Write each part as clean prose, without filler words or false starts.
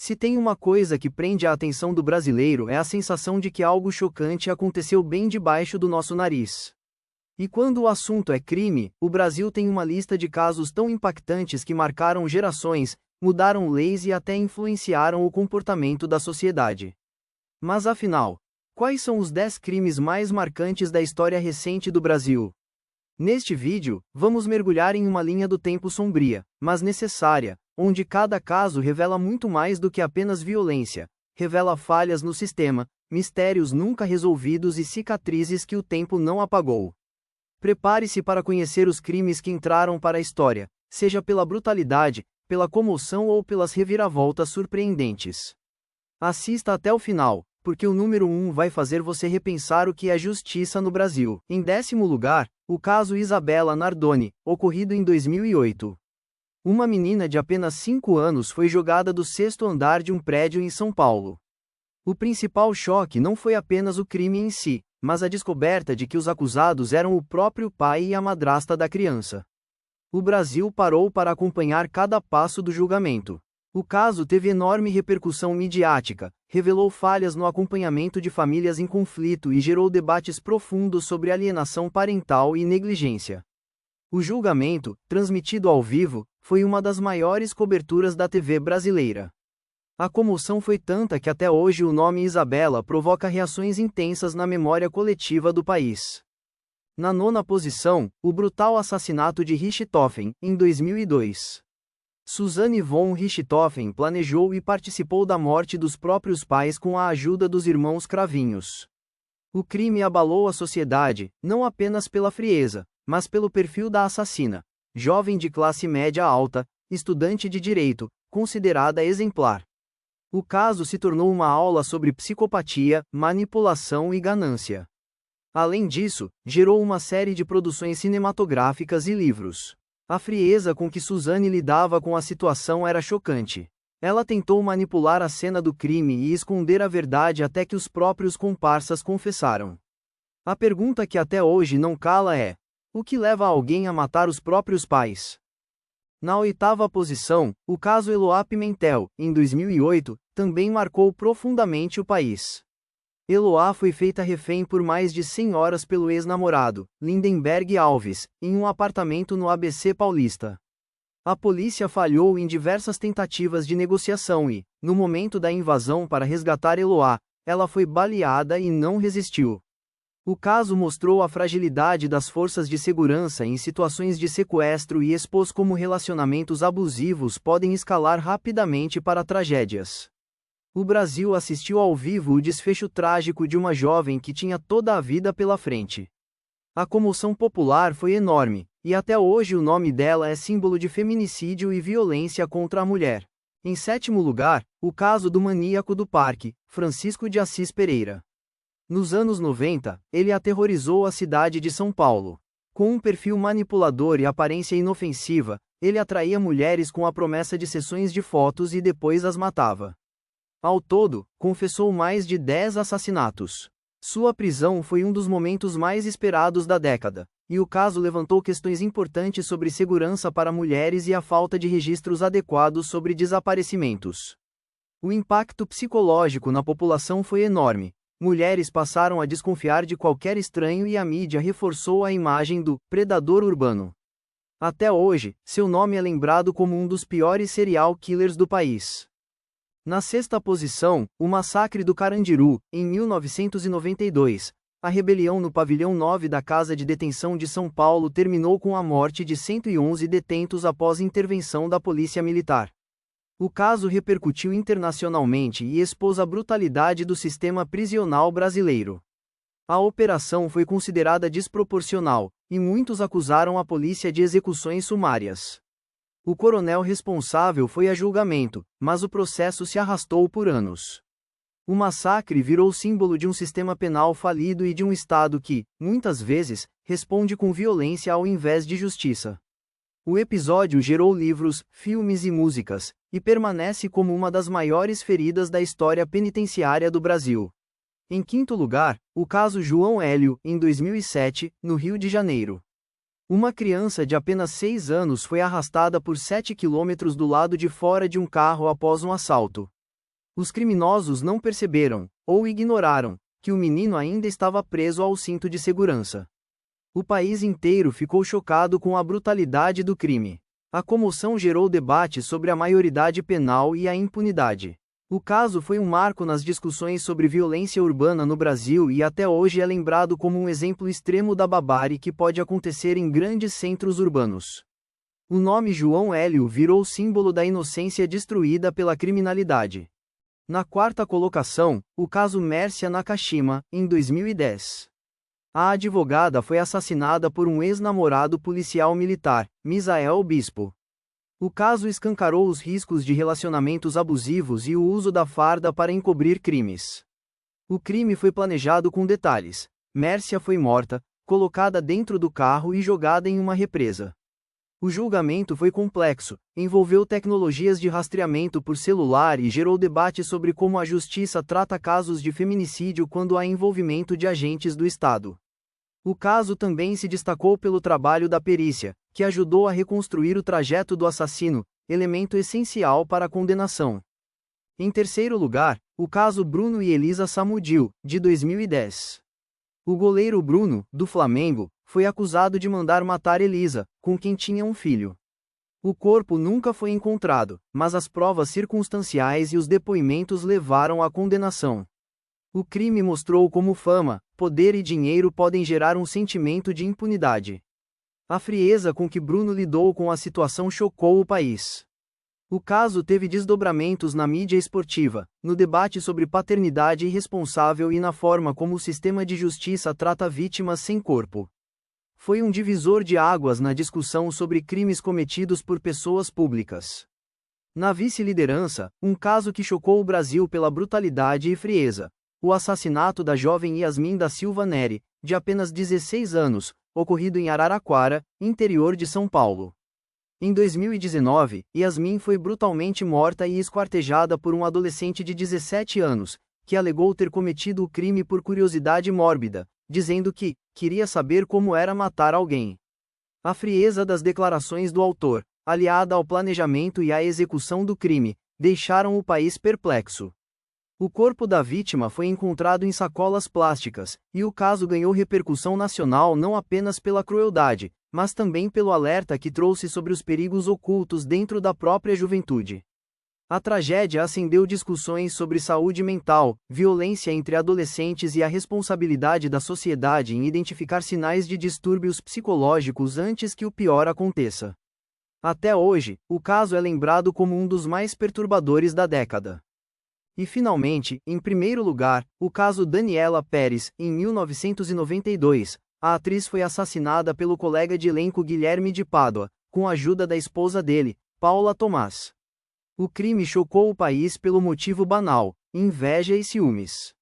Se tem uma coisa que prende a atenção do brasileiro é a sensação de que algo chocante aconteceu bem debaixo do nosso nariz. E quando o assunto é crime, o Brasil tem uma lista de casos tão impactantes que marcaram gerações, mudaram leis e até influenciaram o comportamento da sociedade. Mas afinal, quais são os 10 crimes mais marcantes da história recente do Brasil? Neste vídeo, vamos mergulhar em uma linha do tempo sombria, mas necessária, onde cada caso revela muito mais do que apenas violência, revela falhas no sistema, mistérios nunca resolvidos e cicatrizes que o tempo não apagou. Prepare-se para conhecer os crimes que entraram para a história, seja pela brutalidade, pela comoção ou pelas reviravoltas surpreendentes. Assista até o final, porque o número 1 vai fazer você repensar o que é justiça no Brasil. Em 10º lugar, o caso Isabella Nardoni, ocorrido em 2008. Uma menina de apenas 5 anos foi jogada do 6º andar de um prédio em São Paulo. O principal choque não foi apenas o crime em si, mas a descoberta de que os acusados eram o próprio pai e a madrasta da criança. O Brasil parou para acompanhar cada passo do julgamento. O caso teve enorme repercussão midiática, revelou falhas no acompanhamento de famílias em conflito e gerou debates profundos sobre alienação parental e negligência. O julgamento, transmitido ao vivo, foi uma das maiores coberturas da TV brasileira. A comoção foi tanta que até hoje o nome Isabella provoca reações intensas na memória coletiva do país. Na 9ª posição, o brutal assassinato de Richthofen, em 2002. Suzanne von Richthofen planejou e participou da morte dos próprios pais com a ajuda dos irmãos Cravinhos. O crime abalou a sociedade, não apenas pela frieza, mas pelo perfil da assassina. Jovem de classe média alta, estudante de direito, considerada exemplar. O caso se tornou uma aula sobre psicopatia, manipulação e ganância. Além disso, gerou uma série de produções cinematográficas e livros. A frieza com que Suzanne lidava com a situação era chocante. Ela tentou manipular a cena do crime e esconder a verdade até que os próprios comparsas confessaram. A pergunta que até hoje não cala é: o que leva alguém a matar os próprios pais? Na 8ª posição, o caso Eloá Pimentel, em 2008, também marcou profundamente o país. Eloá foi feita refém por mais de 100 horas pelo ex-namorado, Lindenberg Alves, em um apartamento no ABC Paulista. A polícia falhou em diversas tentativas de negociação e, no momento da invasão para resgatar Eloá, ela foi baleada e não resistiu. O caso mostrou a fragilidade das forças de segurança em situações de sequestro e expôs como relacionamentos abusivos podem escalar rapidamente para tragédias. O Brasil assistiu ao vivo o desfecho trágico de uma jovem que tinha toda a vida pela frente. A comoção popular foi enorme, e até hoje o nome dela é símbolo de feminicídio e violência contra a mulher. Em 7º lugar, o caso do maníaco do parque, Francisco de Assis Pereira. Nos anos 90, ele aterrorizou a cidade de São Paulo. Com um perfil manipulador e aparência inofensiva, ele atraía mulheres com a promessa de sessões de fotos e depois as matava. Ao todo, confessou mais de 10 assassinatos. Sua prisão foi um dos momentos mais esperados da década, e o caso levantou questões importantes sobre segurança para mulheres e a falta de registros adequados sobre desaparecimentos. O impacto psicológico na população foi enorme. Mulheres passaram a desconfiar de qualquer estranho e a mídia reforçou a imagem do predador urbano. Até hoje, seu nome é lembrado como um dos piores serial killers do país. Na 6ª posição, o massacre do Carandiru, em 1992. A rebelião no pavilhão 9 da Casa de Detenção de São Paulo terminou com a morte de 111 detentos após intervenção da Polícia Militar. O caso repercutiu internacionalmente e expôs a brutalidade do sistema prisional brasileiro. A operação foi considerada desproporcional, e muitos acusaram a polícia de execuções sumárias. O coronel responsável foi a julgamento, mas o processo se arrastou por anos. O massacre virou símbolo de um sistema penal falido e de um Estado que, muitas vezes, responde com violência ao invés de justiça. O episódio gerou livros, filmes e músicas, e permanece como uma das maiores feridas da história penitenciária do Brasil. Em 5º lugar, o caso João Hélio, em 2007, no Rio de Janeiro. Uma criança de apenas 6 anos foi arrastada por 7 quilômetros do lado de fora de um carro após um assalto. Os criminosos não perceberam, ou ignoraram, que o menino ainda estava preso ao cinto de segurança. O país inteiro ficou chocado com a brutalidade do crime. A comoção gerou debate sobre a maioridade penal e a impunidade. O caso foi um marco nas discussões sobre violência urbana no Brasil e até hoje é lembrado como um exemplo extremo da barbárie que pode acontecer em grandes centros urbanos. O nome João Hélio virou símbolo da inocência destruída pela criminalidade. Na quarta colocação, o caso Mércia Nakashima, em 2010. A advogada foi assassinada por um ex-namorado policial militar, Misael Bispo. O caso escancarou os riscos de relacionamentos abusivos e o uso da farda para encobrir crimes. O crime foi planejado com detalhes. Mércia foi morta, colocada dentro do carro e jogada em uma represa. O julgamento foi complexo, envolveu tecnologias de rastreamento por celular e gerou debate sobre como a justiça trata casos de feminicídio quando há envolvimento de agentes do Estado. O caso também se destacou pelo trabalho da perícia, que ajudou a reconstruir o trajeto do assassino, elemento essencial para a condenação. Em terceiro lugar, o caso Bruno e Elisa Samudil, de 2010. O goleiro Bruno, do Flamengo, foi acusado de mandar matar Elisa, com quem tinha um filho. O corpo nunca foi encontrado, mas as provas circunstanciais e os depoimentos levaram à condenação. O crime mostrou como fama, poder e dinheiro podem gerar um sentimento de impunidade. A frieza com que Bruno lidou com a situação chocou o país. O caso teve desdobramentos na mídia esportiva, no debate sobre paternidade irresponsável e na forma como o sistema de justiça trata vítimas sem corpo. Foi um divisor de águas na discussão sobre crimes cometidos por pessoas públicas. Na vice-liderança, um caso que chocou o Brasil pela brutalidade e frieza. O assassinato da jovem Yasmin da Silva Neri, de apenas 16 anos, ocorrido em Araraquara, interior de São Paulo. Em 2019, Yasmin foi brutalmente morta e esquartejada por um adolescente de 17 anos, que alegou ter cometido o crime por curiosidade mórbida, dizendo que queria saber como era matar alguém. A frieza das declarações do autor, aliada ao planejamento e à execução do crime, deixaram o país perplexo. O corpo da vítima foi encontrado em sacolas plásticas, e o caso ganhou repercussão nacional não apenas pela crueldade, mas também pelo alerta que trouxe sobre os perigos ocultos dentro da própria juventude. A tragédia acendeu discussões sobre saúde mental, violência entre adolescentes e a responsabilidade da sociedade em identificar sinais de distúrbios psicológicos antes que o pior aconteça. Até hoje, o caso é lembrado como um dos mais perturbadores da década. E finalmente, em primeiro lugar, o caso Daniela Pérez. Em 1992, a atriz foi assassinada pelo colega de elenco Guilherme de Pádua, com a ajuda da esposa dele, Paula Tomás. O crime chocou o país pelo motivo banal: inveja e ciúmes.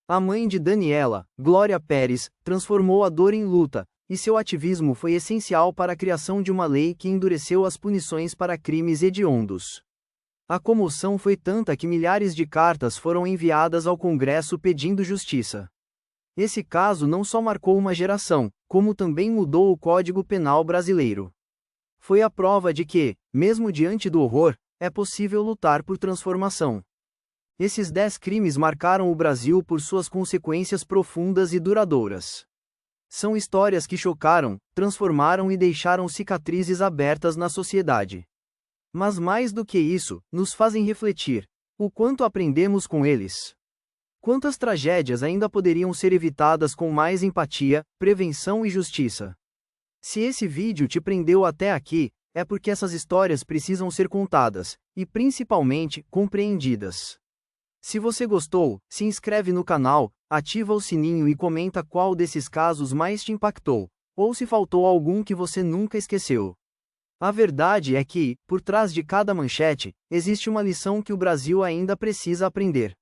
A mãe de Daniela, Glória Pérez, transformou a dor em luta, e seu ativismo foi essencial para a criação de uma lei que endureceu as punições para crimes hediondos. A comoção foi tanta que milhares de cartas foram enviadas ao Congresso pedindo justiça. Esse caso não só marcou uma geração, como também mudou o Código Penal brasileiro. Foi a prova de que, mesmo diante do horror, é possível lutar por transformação. Esses 10 crimes marcaram o Brasil por suas consequências profundas e duradouras. São histórias que chocaram, transformaram e deixaram cicatrizes abertas na sociedade. Mas mais do que isso, nos fazem refletir: o quanto aprendemos com eles. Quantas tragédias ainda poderiam ser evitadas com mais empatia, prevenção e justiça? Se esse vídeo te prendeu até aqui, é porque essas histórias precisam ser contadas, e principalmente, compreendidas. Se você gostou, se inscreve no canal, ativa o sininho e comenta qual desses casos mais te impactou, ou se faltou algum que você nunca esqueceu. A verdade é que, por trás de cada manchete, existe uma lição que o Brasil ainda precisa aprender.